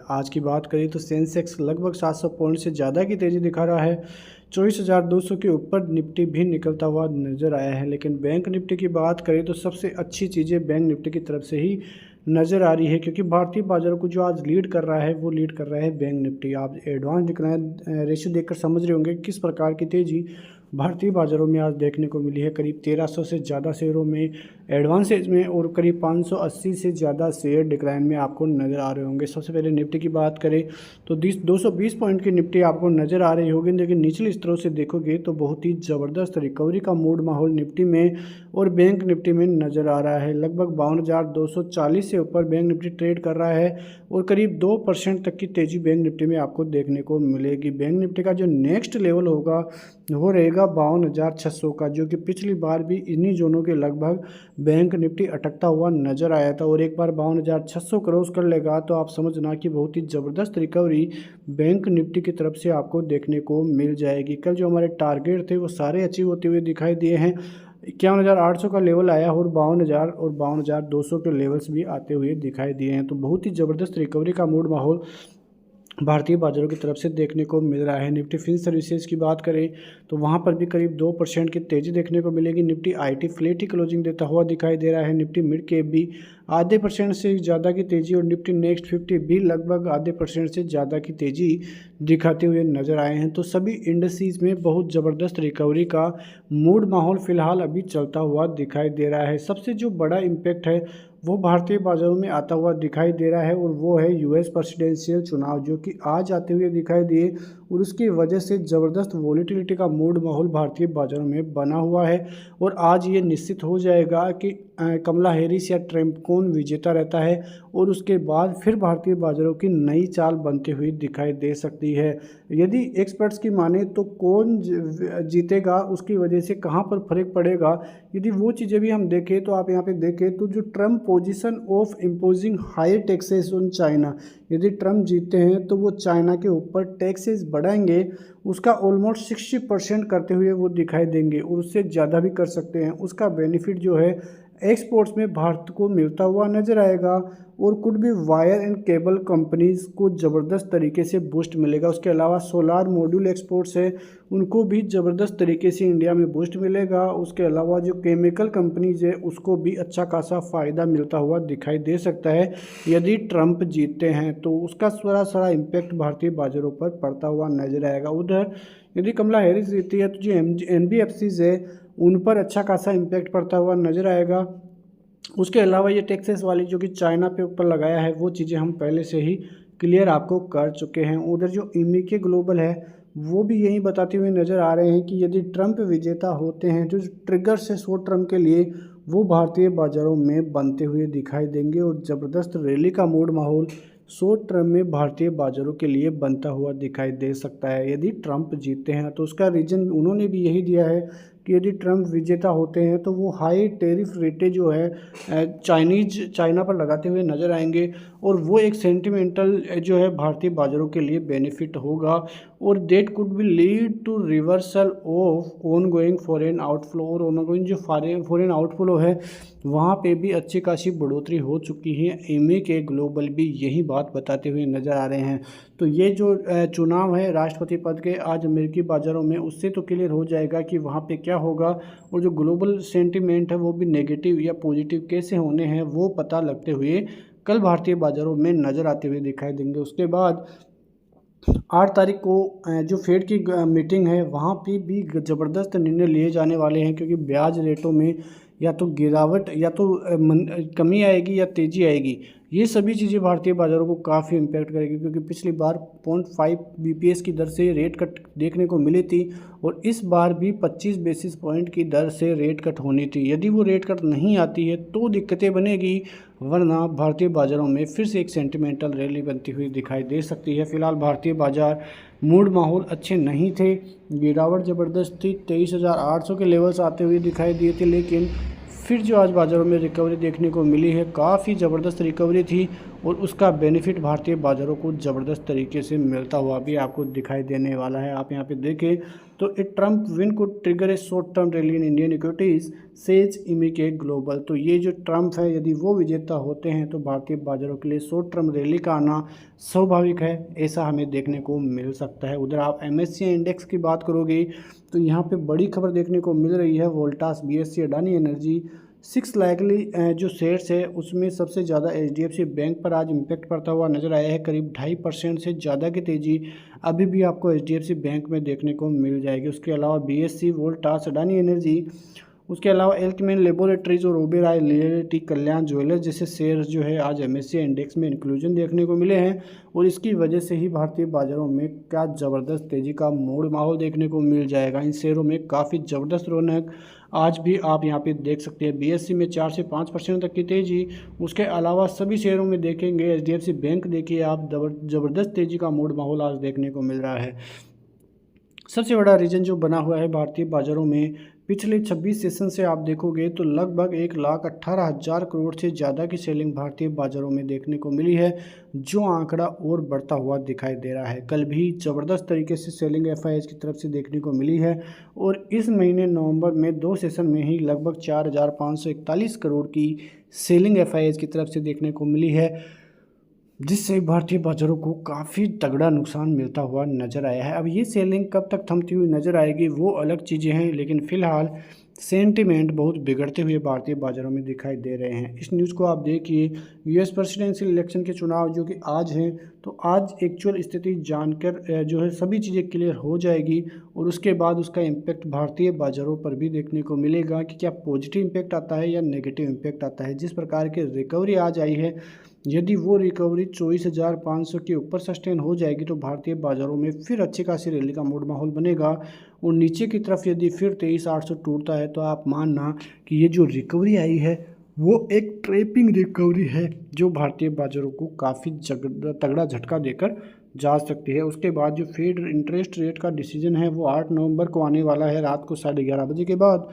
आज की बात करें तो सेंसेक्स लगभग 700 पॉइंट से ज़्यादा की तेज़ी दिखा रहा है। 24,200 के ऊपर निफ्टी भी निकलता हुआ नज़र आया है। लेकिन बैंक निफ्टी की बात करें तो सबसे अच्छी चीज़ें बैंक निफ्टी की तरफ से ही नज़र आ रही है, क्योंकि भारतीय बाजारों को जो आज लीड कर रहा है वो लीड कर रहा है बैंक निफ्टी। आप एडवांस डिक्लाइन रेशियो देखकर समझ रहे होंगे किस प्रकार की तेज़ी भारतीय बाजारों में आज देखने को मिली है। करीब 1300 से ज़्यादा शेयरों में एडवांसेज में और करीब 580 से ज़्यादा शेयर डिक्लाइन में आपको नज़र आ रहे होंगे। सबसे पहले निफ्टी की बात करें तो 220 पॉइंट की निफ्टी आपको नज़र आ रही होगी, लेकिन निचले स्तरों से देखोगे तो बहुत ही ज़बरदस्त रिकवरी का मूड माहौल निफ्टी में और बैंक निफ्टी में नज़र आ रहा है। लगभग 52,240 से ऊपर बैंक निफ्टी ट्रेड कर रहा है और करीब 2% तक की तेज़ी बैंक निफ्टी में आपको देखने को मिलेगी। बैंक निफ्टी का जो नेक्स्ट लेवल होगा वो रहेगा 52,600 का, जो कि पिछली बार भी इन्हीं जोनों के लगभग बैंक निफ्टी अटकता हुआ नज़र आया था। और एक बार 52,600 क्रॉस कर लेगा तो आप समझना कि बहुत ही ज़बरदस्त रिकवरी बैंक निफ्टी की तरफ से आपको देखने को मिल जाएगी। कल जो हमारे टारगेट थे वो सारे अचीव होते हुए दिखाई दिए हैं। 51,800 का लेवल आया और 52,000 और 52,200 के लेवल्स भी आते हुए दिखाई दिए हैं। तो बहुत ही ज़बरदस्त रिकवरी का मूड माहौल भारतीय बाजारों की तरफ से देखने को मिल रहा है। निफ्टी फिन सर्विसेज की बात करें तो वहां पर भी करीब 2% की तेज़ी देखने को मिलेगी। Nifty IT flat he closing देता हुआ दिखाई दे रहा है। निफ्टी मिड कैप भी आधे % से ज़्यादा की तेज़ी और निफ्टी नेक्स्ट 50 भी लगभग आधे % से ज़्यादा की तेज़ी दिखाते हुए नजर आए हैं। तो सभी इंडस्ट्रीज में बहुत ज़बरदस्त रिकवरी का मूड माहौल फिलहाल अभी चलता हुआ दिखाई दे रहा है। सबसे जो बड़ा इम्पैक्ट है वो भारतीय बाजारों में आता हुआ दिखाई दे रहा है और वो है यूएस प्रेसिडेंशियल चुनाव, जो कि आज आते हुए दिखाई दिए और उसकी वजह से ज़बरदस्त वॉलीटिलिटी का मूड माहौल भारतीय बाजारों में बना हुआ है। और आज ये निश्चित हो जाएगा कि कमला हैरिस या ट्रंप कौन विजेता रहता है और उसके बाद फिर भारतीय बाजारों की नई चाल बनती हुई दिखाई दे सकती है। यदि एक्सपर्ट्स की माने तो कौन जीतेगा उसकी वजह से कहाँ पर फर्क पड़ेगा, यदि वो चीज़ें भी हम देखें तो आप यहाँ पे देखें तो जो Trump position of imposing high taxes on China, यदि ट्रंप जीतते हैं तो वो चाइना के ऊपर टैक्सेस बढ़ाएंगे, उसका ऑलमोस्ट 60% करते हुए वो दिखाई देंगे और उससे ज़्यादा भी कर सकते हैं। उसका बेनिफिट जो है एक्सपोर्ट्स में भारत को मिलता हुआ नजर आएगा और कुड भी वायर एंड केबल कंपनीज को ज़बरदस्त तरीके से बूस्ट मिलेगा। उसके अलावा सोलार मॉड्यूल एक्सपोर्ट्स है उनको भी ज़बरदस्त तरीके से इंडिया में बूस्ट मिलेगा। उसके अलावा जो केमिकल कंपनीज है उसको भी अच्छा खासा फ़ायदा मिलता हुआ दिखाई दे सकता है यदि ट्रंप जीतते हैं, तो उसका सारा इम्पैक्ट भारतीय बाजारों पर पड़ता हुआ नजर आएगा। उधर यदि कमला हैरिस जीतती है तो जो NBFCs है उन पर अच्छा खासा इम्पैक्ट पड़ता हुआ नजर आएगा। उसके अलावा ये टैक्सेस वाली जो कि चाइना पे ऊपर लगाया है वो चीज़ें हम पहले से ही क्लियर आपको कर चुके हैं। उधर जो इमिके ग्लोबल है वो भी यही बताते हुए नज़र आ रहे हैं कि यदि ट्रंप विजेता होते हैं जो ट्रिगर से शॉर्ट टर्म के लिए वो भारतीय बाज़ारों में बनते हुए दिखाई देंगे और ज़बरदस्त रैली का मूड माहौल शॉर्ट टर्म में भारतीय बाज़ारों के लिए बनता हुआ दिखाई दे सकता है यदि ट्रंप जीतते हैं। तो उसका रीज़न उन्होंने भी यही दिया है कि यदि ट्रंप विजेता होते हैं तो वो हाई टेरिफ रेटें जो है चाइना पर लगाते हुए नज़र आएंगे और वो एक सेंटिमेंटल जो है भारतीय बाज़ारों के लिए बेनिफिट होगा और that could be lead to reversal of ongoing foreign outflow. और ऑन गोइंग जो फॉरेन आउटफ्लो है वहाँ पे भी अच्छी खासी बढ़ोतरी हो चुकी है। इमिके ग्लोबल भी यही बात बताते हुए नज़र आ रहे हैं। तो ये जो चुनाव है राष्ट्रपति पद के आज अमेरिकी बाज़ारों में, उससे तो क्लियर हो जाएगा कि वहाँ पे क्या होगा और जो ग्लोबल सेंटीमेंट है वो भी नेगेटिव या पॉजिटिव कैसे होने हैं वो पता लगते हुए कल भारतीय बाज़ारों में नज़र आते हुए दिखाई देंगे। उसके बाद 8 तारीख को जो फेड की मीटिंग है वहाँ पे भी ज़बरदस्त निर्णय लिए जाने वाले हैं, क्योंकि ब्याज रेटों में या तो गिरावट या तो कमी आएगी या तेज़ी आएगी। ये सभी चीज़ें भारतीय बाज़ारों को काफ़ी इम्पैक्ट करेगी, क्योंकि पिछली बार 0.5 BPS की दर से रेट कट देखने को मिली थी और इस बार भी 25 बेसिस पॉइंट की दर से रेट कट होनी थी। यदि वो रेट कट नहीं आती है तो दिक्कतें बनेगी, वरना भारतीय बाज़ारों में फिर से एक सेंटिमेंटल रैली बनती हुई दिखाई दे सकती है। फिलहाल भारतीय बाज़ार मूड माहौल अच्छे नहीं थे, गिरावट ज़बरदस्त थी, 23,800 के लेवल्स आते हुए दिखाई दिए थे, लेकिन फिर जो आज बाज़ारों में रिकवरी देखने को मिली है काफ़ी ज़बरदस्त रिकवरी थी और उसका बेनिफिट भारतीय बाज़ारों को ज़बरदस्त तरीके से मिलता हुआ भी आपको दिखाई देने वाला है। आप यहाँ पे देखें तो a Trump win could trigger a short term rally in Indian equities says Emkay global. तो ये जो ट्रम्प है यदि वो विजेता होते हैं तो भारतीय बाज़ारों के लिए शॉर्ट टर्म रैली का आना स्वाभाविक है, ऐसा हमें देखने को मिल सकता है। उधर आप MSCI इंडेक्स की बात करोगे तो यहाँ पे बड़ी खबर देखने को मिल रही है। Voltas, BSE, Adani energy 6 likely जो शेयर्स है उसमें सबसे ज़्यादा HDFC बैंक पर आज इम्पैक्ट पड़ता हुआ नजर आया है। करीब 2.5% से ज़्यादा की तेज़ी अभी भी आपको HDFC बैंक में देखने को मिल जाएगी। उसके अलावा BSE, वोल्टास, अडानी एनर्जी, उसके अलावा एल्केमेन लेबोरेटरीज और ओबेरॉय रियल्टी, कल्याण ज्वेलर्स जैसे शेयर्स जो है आज MSCI इंडेक्स में इंक्लूजन देखने को मिले हैं और इसकी वजह से ही भारतीय बाज़ारों में क्या ज़बरदस्त तेज़ी का मूड माहौल देखने को मिल जाएगा। इन शेयरों में काफ़ी ज़बरदस्त रौनक आज भी आप यहाँ पे देख सकते हैं। BSE में 4 से 5% तक की तेज़ी। उसके अलावा सभी शेयरों में देखेंगे HDFC बैंक देखिए आप ज़बरदस्त तेज़ी का मूड माहौल आज देखने को मिल रहा है। सबसे बड़ा रीजन जो बना हुआ है भारतीय बाज़ारों में पिछले 26 सेशन से आप देखोगे तो लगभग 1,18,000 करोड़ से ज़्यादा की सेलिंग भारतीय बाज़ारों में देखने को मिली है, जो आंकड़ा और बढ़ता हुआ दिखाई दे रहा है। कल भी ज़बरदस्त तरीके से सेलिंग FIIs की तरफ से देखने को मिली है और इस महीने नवंबर में 2 सेशन में ही लगभग 4,541 करोड़ की सेलिंग FIIs की तरफ से देखने को मिली है, जिससे भारतीय बाज़ारों को काफ़ी तगड़ा नुकसान मिलता हुआ नज़र आया है। अब ये सेलिंग कब तक थमती हुई नज़र आएगी वो अलग चीज़ें हैं, लेकिन फ़िलहाल सेंटिमेंट बहुत बिगड़ते हुए भारतीय बाज़ारों में दिखाई दे रहे हैं। इस न्यूज़ को आप देखिए, US प्रेसिडेंशियल इलेक्शन के चुनाव जो कि आज हैं, तो आज एक्चुअल स्थिति जानकर जो है सभी चीज़ें क्लियर हो जाएगी और उसके बाद उसका इम्पैक्ट भारतीय बाज़ारों पर भी देखने को मिलेगा कि क्या पॉजिटिव इम्पैक्ट आता है या नेगेटिव इम्पैक्ट आता है। जिस प्रकार की रिकवरी आज आई है, यदि वो रिकवरी 24,500 के ऊपर सस्टेन हो जाएगी तो भारतीय बाज़ारों में फिर अच्छी खासी रैली का मूड माहौल बनेगा और नीचे की तरफ यदि फिर 23,800 टूटता है तो आप मानना कि ये जो रिकवरी आई है वो एक ट्रेपिंग रिकवरी है, जो भारतीय बाज़ारों को काफ़ी तगड़ा झटका देकर जा सकती है। उसके बाद जो फेड इंटरेस्ट रेट का डिसीजन है वो 8 नवंबर को आने वाला है रात को 11:30 बजे के बाद,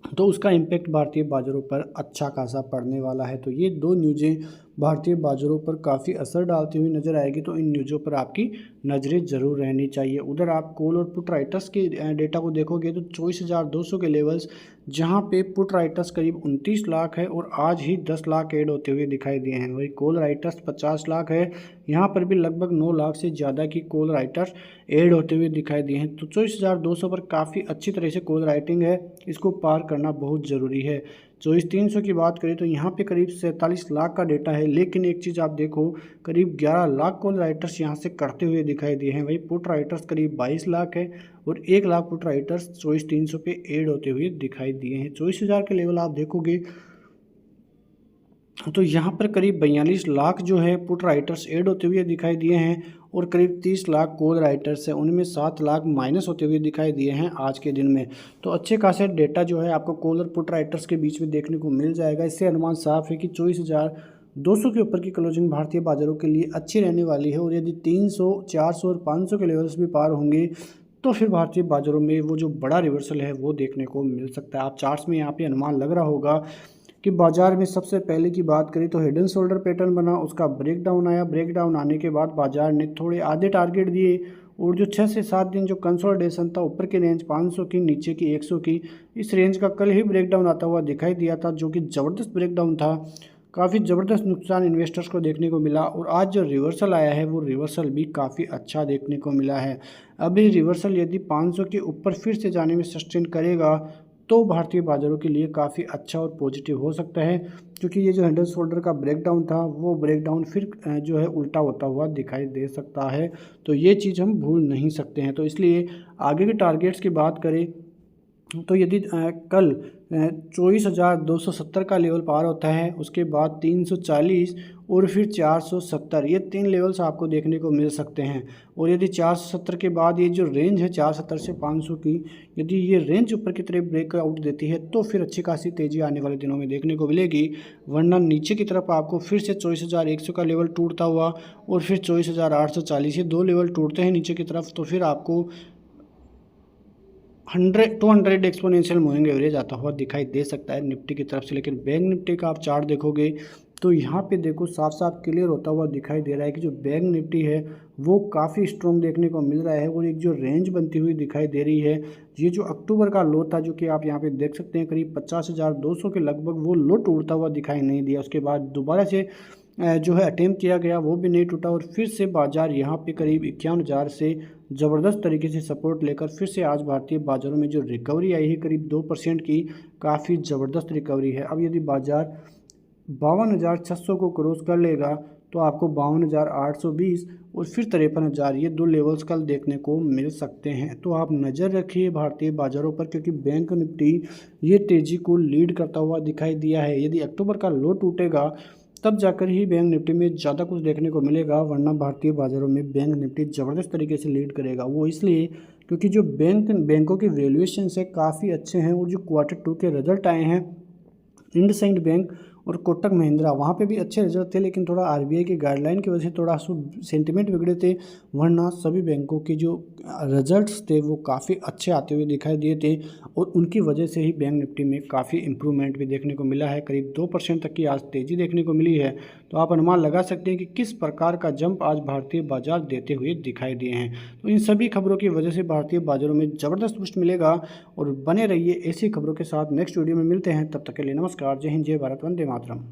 तो उसका इम्पैक्ट भारतीय बाज़ारों पर अच्छा खासा पड़ने वाला है। तो ये दो न्यूज़ें भारतीय बाज़ारों पर काफ़ी असर डालती हुई नज़र आएगी, तो इन न्यूज़ों पर आपकी नज़रें ज़रूर रहनी चाहिए। उधर आप कॉल और पुट राइटर्स के डेटा को देखोगे तो 24,200 के लेवल्स, जहां पे पुट राइटर्स करीब 29 लाख है और आज ही 10 लाख ऐड होते हुए दिखाई दिए हैं। वही कॉल राइटर्स 50 लाख है, यहाँ पर भी लगभग 9 लाख से ज़्यादा की कॉल राइटर्स ऐड होते हुए दिखाई दिए हैं। तो 24,200 पर काफ़ी अच्छी तरह से कॉल राइटिंग है, इसको पार करना बहुत ज़रूरी है। 24,300 की बात करें तो यहाँ पे करीब 47 लाख का डेटा है, लेकिन एक चीज़ आप देखो, करीब 11 लाख कॉल राइटर्स यहाँ से करते हुए दिखाई दिए हैं। वही पुट राइटर्स करीब 22 लाख है और 1 लाख पुट राइटर्स 24,300 पे ऐड होते हुए दिखाई दिए हैं। 24,000 के लेवल आप देखोगे तो यहाँ पर करीब 42 लाख जो है पुट राइटर्स ऐड होते हुए दिखाई दिए हैं और करीब 30 लाख कॉल राइटर्स है, उनमें 7 लाख माइनस होते हुए दिखाई दिए हैं आज के दिन में। तो अच्छे खासे डेटा जो है आपको कॉल और पुट राइटर्स के बीच में देखने को मिल जाएगा। इससे अनुमान साफ है कि 24,200 के ऊपर की क्लोजिंग भारतीय बाज़ारों के लिए अच्छी रहने वाली है और यदि 300, 400 और 500 के लेवल्स भी पार होंगे तो फिर भारतीय बाज़ारों में वो जो बड़ा रिवर्सल है वो देखने को मिल सकता है। आप चार्ट्स में यहाँ पे अनुमान लग रहा होगा कि बाजार में सबसे पहले की बात करें तो हेड एंड शोल्डर पैटर्न बना, उसका ब्रेकडाउन आया, ब्रेकडाउन आने के बाद बाजार ने थोड़े आधे टारगेट दिए और जो 6 से 7 दिन जो कंसोलिडेशन था, ऊपर की रेंज 500 की, नीचे की 100 की, इस रेंज का कल ही ब्रेकडाउन आता हुआ दिखाई दिया था, जो कि ज़बरदस्त ब्रेकडाउन था। काफ़ी ज़बरदस्त नुकसान इन्वेस्टर्स को देखने को मिला और आज जो रिवर्सल आया है वो रिवर्सल भी काफ़ी अच्छा देखने को मिला है। अभी रिवर्सल यदि 500 के ऊपर फिर से जाने में सस्टेन करेगा तो भारतीय बाज़ारों के लिए काफ़ी अच्छा और पॉजिटिव हो सकता है, क्योंकि ये जो हेड एंड शोल्डर का ब्रेकडाउन था वो ब्रेकडाउन फिर जो है उल्टा होता हुआ दिखाई दे सकता है। तो ये चीज़ हम भूल नहीं सकते हैं। तो इसलिए आगे के टारगेट्स की बात करें तो यदि कल 24,270 का लेवल पार होता है, उसके बाद 340 और फिर 470, ये 3 लेवल्स आपको देखने को मिल सकते हैं। और यदि 470 के बाद ये जो रेंज है 470 से 500 की, यदि ये रेंज ऊपर की तरफ ब्रेकआउट देती है तो फिर अच्छी खासी तेज़ी आने वाले दिनों में देखने को मिलेगी, वरना नीचे की तरफ आपको फिर से 24,100 का लेवल टूटता हुआ और फिर 24,840, ये 2 लेवल टूटते हैं नीचे की तरफ तो फिर आपको 200 एक्सपोनेंशियल मूविंग एवरेज आता हुआ दिखाई दे सकता है निफ्टी की तरफ से। लेकिन बैंक निफ्टी का आप चार्ट देखोगे तो यहाँ पे देखो साफ साफ क्लियर होता हुआ दिखाई दे रहा है कि जो बैंक निफ्टी है वो काफ़ी स्ट्रॉन्ग देखने को मिल रहा है और एक जो रेंज बनती हुई दिखाई दे रही है, ये जो अक्टूबर का लो था जो कि आप यहाँ पे देख सकते हैं करीब 50,200 के लगभग, वो लो टूटता हुआ दिखाई नहीं दिया। उसके बाद दोबारा से जो है अटेम्प्ट किया गया, वो भी नहीं टूटा और फिर से बाजार यहाँ पे करीब 51,000 से ज़बरदस्त तरीके से सपोर्ट लेकर फिर से आज भारतीय बाज़ारों में जो रिकवरी आई है करीब 2% की, काफ़ी ज़बरदस्त रिकवरी है। अब यदि बाज़ार 52,600 को क्रॉस कर लेगा तो आपको 52,820 और फिर 53,000, ये दो लेवल्स कल देखने को मिल सकते हैं। तो आप नज़र रखिए भारतीय बाज़ारों पर, क्योंकि बैंक निफ्टी ये तेज़ी को लीड करता हुआ दिखाई दिया है। यदि अक्टूबर का लो टूटेगा तब जाकर ही बैंक निफ्टी में ज़्यादा कुछ देखने को मिलेगा, वरना भारतीय बाज़ारों में बैंक निफ्टी ज़बरदस्त तरीके से लीड करेगा। वो इसलिए क्योंकि जो बैंकों के वैल्यूएशन है काफ़ी अच्छे हैं और जो Q2 के रिजल्ट आए हैं इंडसइंड बैंक और कोटक महिंद्रा, वहाँ पे भी अच्छे रिजल्ट थे, लेकिन थोड़ा आरबीआई की गाइडलाइन की वजह से थोड़ा सेंटिमेंट बिगड़े थे, वरना सभी बैंकों के जो रिजल्ट्स थे वो काफ़ी अच्छे आते हुए दिखाई दिए थे और उनकी वजह से ही बैंक निफ्टी में काफ़ी इंप्रूवमेंट भी देखने को मिला है। करीब 2% तक की आज तेज़ी देखने को मिली है। तो आप अनुमान लगा सकते हैं कि किस प्रकार का जंप आज भारतीय बाजार देते हुए दिखाई दिए हैं। तो इन सभी खबरों की वजह से भारतीय बाजारों में ज़बरदस्त बूस्ट मिलेगा और बने रहिए ऐसी खबरों के साथ। नेक्स्ट वीडियो में मिलते हैं, तब तक के लिए नमस्कार, जय हिंद, जय भारत, वंदे मातरम।